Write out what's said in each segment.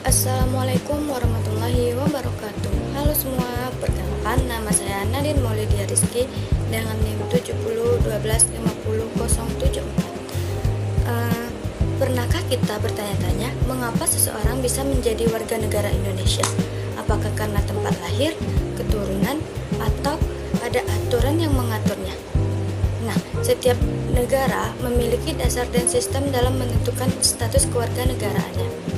Assalamualaikum warahmatullahi wabarakatuh. Halo semua, perkenalkan nama saya Nadine Maulidia Rizky dengan NIM 7012500074. Pernahkah kita bertanya-tanya mengapa seseorang bisa menjadi warga negara Indonesia? Apakah karena tempat lahir, keturunan, atau ada aturan yang mengaturnya? Nah, setiap negara memiliki dasar dan sistem dalam menentukan status kewarganegaraannya.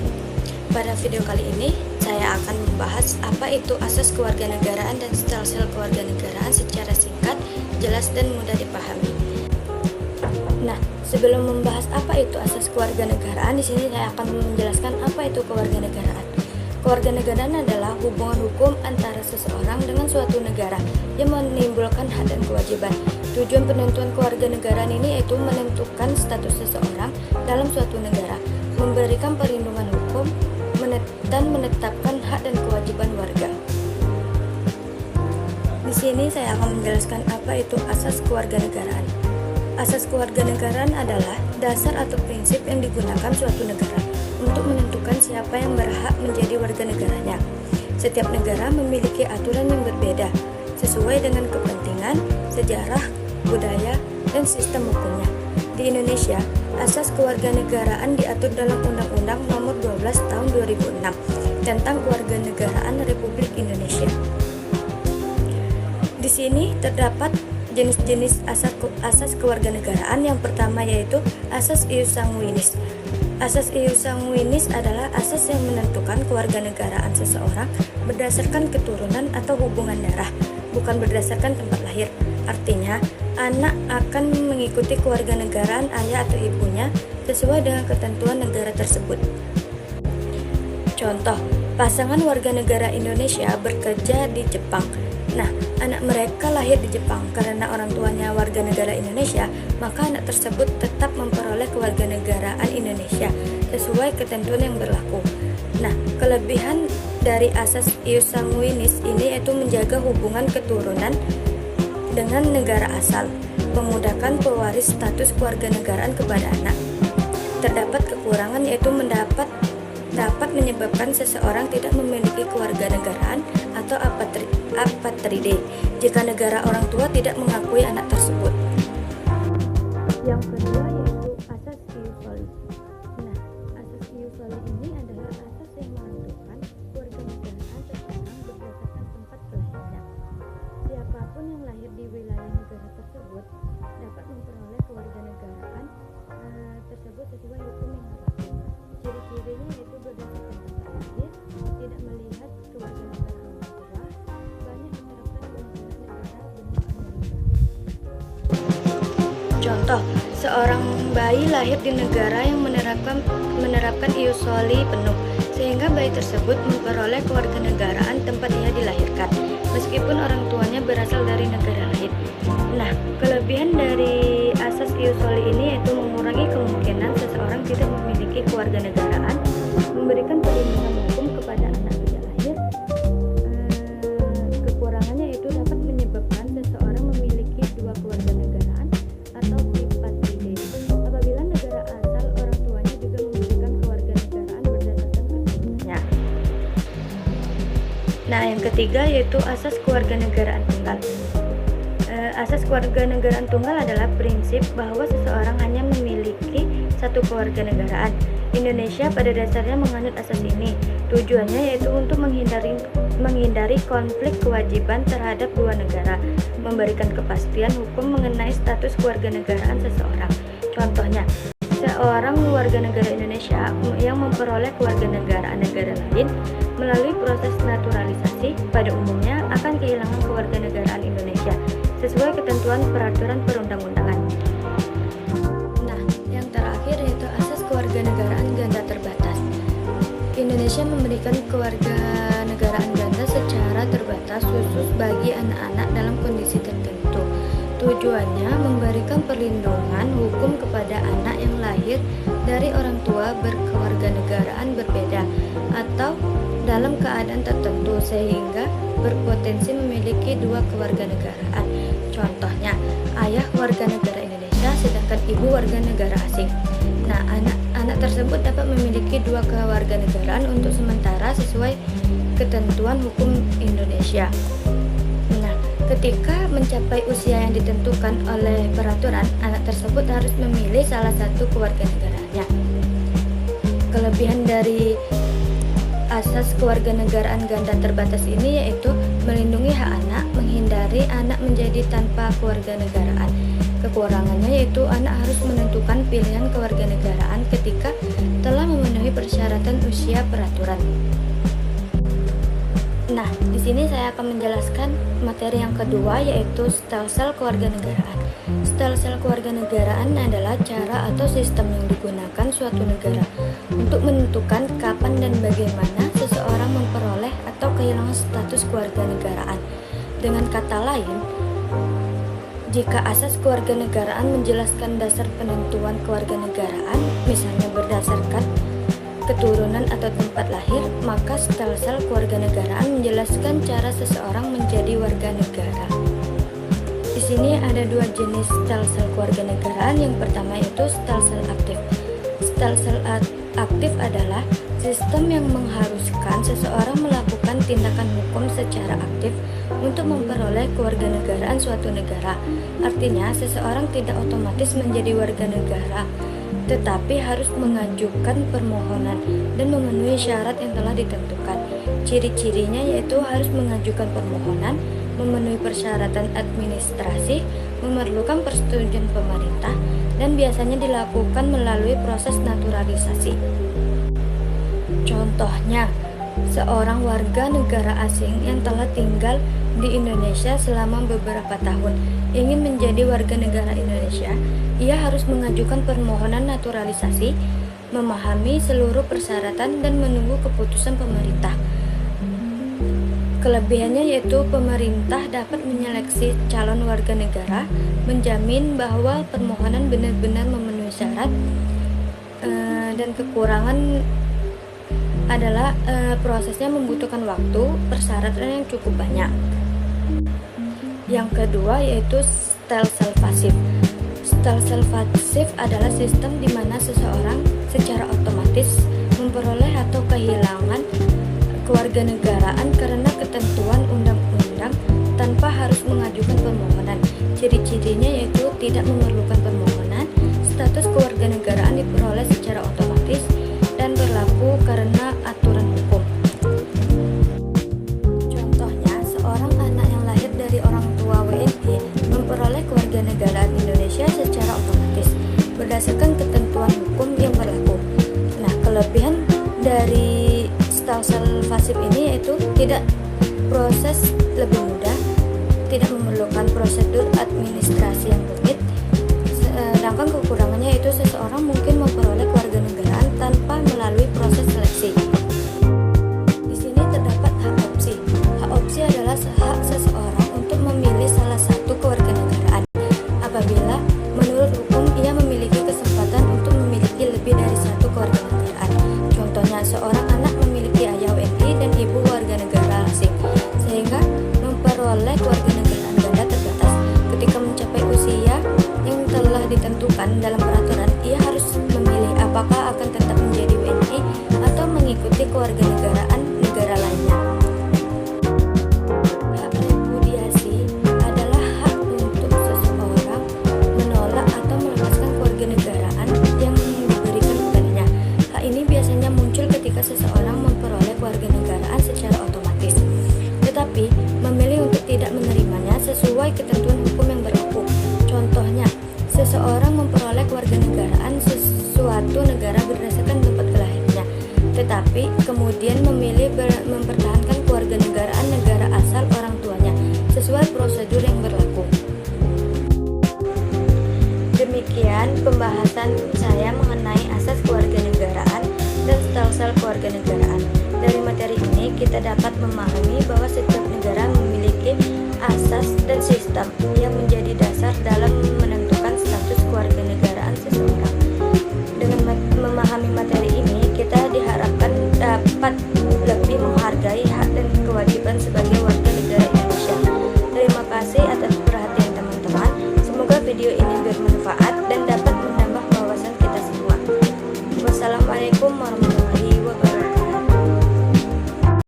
Pada video kali ini, saya akan membahas apa itu asas kewarganegaraan dan sel-sel kewarganegaraan secara singkat, jelas, dan mudah dipahami. Nah, sebelum membahas apa itu asas kewarganegaraan, di sini saya akan menjelaskan apa itu kewarganegaraan. Kewarganegaraan adalah hubungan hukum antara seseorang dengan suatu negara yang menimbulkan hak dan kewajiban. Tujuan penentuan kewarganegaraan ini yaitu menentukan status seseorang dalam suatu negara, memberikan perlindungan hukum, dan menetapkan hak dan kewajiban warga. Di sini saya akan menjelaskan apa itu asas kewarganegaraan. Asas kewarganegaraan adalah dasar atau prinsip yang digunakan suatu negara untuk menentukan siapa yang berhak menjadi warga negaranya. Setiap negara memiliki aturan yang berbeda sesuai dengan kepentingan, sejarah, budaya, dan sistem hukumnya. Di Indonesia, asas kewarganegaraan diatur dalam Undang-Undang Nomor 12 Tahun 2006 tentang Kewarganegaraan Republik Indonesia. Di sini terdapat jenis-jenis asas kewarganegaraan. Yang pertama yaitu asas ius sanguinis. Asas ius sanguinis adalah asas yang menentukan kewarganegaraan seseorang berdasarkan keturunan atau hubungan darah, bukan berdasarkan tempat lahir. Artinya, anak akan mengikuti kewarganegaraan ayah atau ibunya sesuai dengan ketentuan negara tersebut. Contoh, pasangan warga negara Indonesia bekerja di Jepang. Nah, anak mereka lahir di Jepang karena orang tuanya warga negara Indonesia, maka anak tersebut tetap memperoleh kewarganegaraan Indonesia sesuai ketentuan yang berlaku. Nah, kelebihan dari asas ius sanguinis ini yaitu menjaga hubungan keturunan dengan negara asal, memudahkan pewaris status kewarganegaraan kepada anak. Terdapat kekurangan yaitu dapat menyebabkan seseorang tidak memiliki kewarganegaraan atau apatride jika negara orang tua tidak mengakui anak tersebut. Yang kedua yaitu asas ius soli. Nah, asas ius soli ini adalah asas yang menentukan kewarganegaraan seseorang berdasarkan tempat kelahirannya. Siapapun yang lahir di wilayah negara tersebut dapat memperoleh kewarganegaraan tersebut sesuai hukum yang berlaku. Ciri-cirinya yaitu berdasarkan tempat lahir, tidak melihat kewarganegaraan orang tua, banyak menerapkan negara benua Amerika. Contoh, seorang bayi lahir di negara yang menerapkan ius soli penuh, sehingga bayi tersebut memperoleh kewarganegaraan tempat ia dilahirkan, meskipun orang tuanya berasal dari negara lain. Nah, kelebihan dari asas ius soli ini yaitu mengurangi kemungkinan seseorang tidak memiliki kewarganegaraan, memberikan perlindungan hukum kepada anak tidak lahir. Kekurangannya yaitu dapat menyebabkan seseorang memiliki dua kewarganegaraan atau tripartite apabila negara asal orang tuanya juga memberikan kewarganegaraan berdasarkan keturunannya. Nah, yang ketiga yaitu asas kewarganegaraan tunggal. Asas kewarganegaraan tunggal adalah prinsip bahwa seseorang hanya memiliki satu kewarganegaraan. Indonesia pada dasarnya menganut asas ini. Tujuannya yaitu untuk menghindari konflik kewajiban terhadap dua negara, memberikan kepastian hukum mengenai status kewarganegaraan seseorang. Contohnya, seorang warga negara Indonesia yang memperoleh kewarganegaraan negara lain melalui proses naturalisasi pada umumnya akan kehilangan kewarganegaraan Indonesia sesuai ketentuan peraturan perundang-undangan. Nah, yang terakhir yaitu asas kewarganegaraan ganda terbatas. Indonesia memberikan kewarganegaraan ganda secara terbatas khusus bagi anak-anak dalam kondisi tertentu. Tujuannya memberikan perlindungan hukum kepada anak yang lahir dari orang tua berkewarganegaraan berbeda atau dalam keadaan tertentu sehingga berpotensi memiliki dua kewarganegaraan. Contohnya, ayah warga negara Indonesia sedangkan ibu warga negara asing. Nah, anak anak tersebut dapat memiliki dua kewarganegaraan untuk sementara sesuai ketentuan hukum Indonesia. Nah, ketika mencapai usia yang ditentukan oleh peraturan, anak tersebut harus memilih salah satu kewarganegaraannya. Kelebihan dari asas kewarganegaraan ganda terbatas ini yaitu melindungi hak anak, menghindari anak menjadi tanpa kewarganegaraan. Kekurangannya yaitu anak harus menentukan pilihan kewarganegaraan ketika telah memenuhi persyaratan usia peraturan. Nah, di sini saya akan menjelaskan materi yang kedua yaitu stelsel kewarganegaraan. Stelsel kewarganegaraan adalah cara atau sistem yang digunakan suatu negara untuk menentukan kapan dan bagaimana seseorang memperoleh atau kehilangan status kewarganegaraan. Dengan kata lain, jika asas kewarganegaraan menjelaskan dasar penentuan kewarganegaraan, misalnya berdasarkan keturunan atau tempat lahir, maka stelsel kewarganegaraan menjelaskan cara seseorang menjadi warga negara. Di sini ada dua jenis stelsel kewarganegaraan. Yang pertama yaitu stelsel aktif. Stelsel aktif adalah sistem yang mengharuskan seseorang melakukan tindakan hukum secara aktif untuk memperoleh kewarganegaraan suatu negara. Artinya, seseorang tidak otomatis menjadi warga negara, tetapi harus mengajukan permohonan dan memenuhi syarat yang telah ditentukan. Ciri-cirinya yaitu harus mengajukan permohonan, memenuhi persyaratan administrasi, memerlukan persetujuan pemerintah, dan biasanya dilakukan melalui proses naturalisasi. Contohnya, seorang warga negara asing yang telah tinggal di Indonesia selama beberapa tahun ingin menjadi warga negara Indonesia, ia harus mengajukan permohonan naturalisasi, memahami seluruh persyaratan, dan menunggu keputusan pemerintah. Kelebihannya yaitu pemerintah dapat menyeleksi calon warga negara, menjamin bahwa permohonan benar-benar memenuhi syarat, dan kekurangan adalah prosesnya membutuhkan waktu, persyaratan yang cukup banyak. Yang kedua yaitu stelsel pasif. Stelsel pasif adalah sistem di mana seseorang secara otomatis memperoleh atau kehilangan kewarganegaraan karena ketentuan undang-undang tanpa harus mengajukan permohonan. Ciri-cirinya yaitu tidak memerlukan permohonan, status kewarganegaraan diperoleh secara otomatis, dan berlaku karena aturan hukum. Contohnya, seorang anak yang lahir dari orang tua WNI memperoleh kewarganegaraan Indonesia secara otomatis berdasarkan ketentuan hukum yang berlaku. Nah, kelebihan dari stelsel pasif ini yaitu tidak proses lebih mudah, tidak memerlukan prosedur administrasi yang rumit. Sedangkan kekurangannya yaitu seseorang mungkin memperoleh kewarganegaraan tanpa melalui proses seleksi. Di sini terdapat hak opsi. Hak opsi adalah hak seseorang untuk memilih salah satu kewarganegaraan apabila menurut hukum ia memiliki kesempatan untuk memiliki lebih dari satu kewarganegaraan. Contohnya, seorang anak memiliki ayah WNI dan ibu warga negara asing, sehingga memperoleh kewarganegaraan ganda terbatas. Ketika mencapai usia yang telah ditentukan dalam peraturan, ia harus memilih apakah akan tetap menjadi WNI atau mengikuti kewarganegaraan negara lainnya. Hak repudiasi adalah hak untuk seseorang menolak atau melepaskan kewarganegaraan yang diberikan kepadanya. Hak ini biasanya muncul ketika seseorang memperoleh kewarganegaraan secara otomatis, tetapi memilih untuk tidak menerimanya sesuai ketentuan hukum yang berlaku. Contohnya, seseorang memperoleh kewarganegaraan suatu negara berdasarkan tempat kelahirannya, tetapi kemudian memilih mempertahankan kewarganegaraan negara asal orang tuanya sesuai prosedur yang berlaku. Demikian pembahasan saya mengenai asas kewarganegaraan dan stelsel kewarganegaraan. Dari materi ini kita dapat memahami bahwa setiap negara memiliki asas dan sistem yang menjadi dasar dalam menentukan status kewarganegaraan.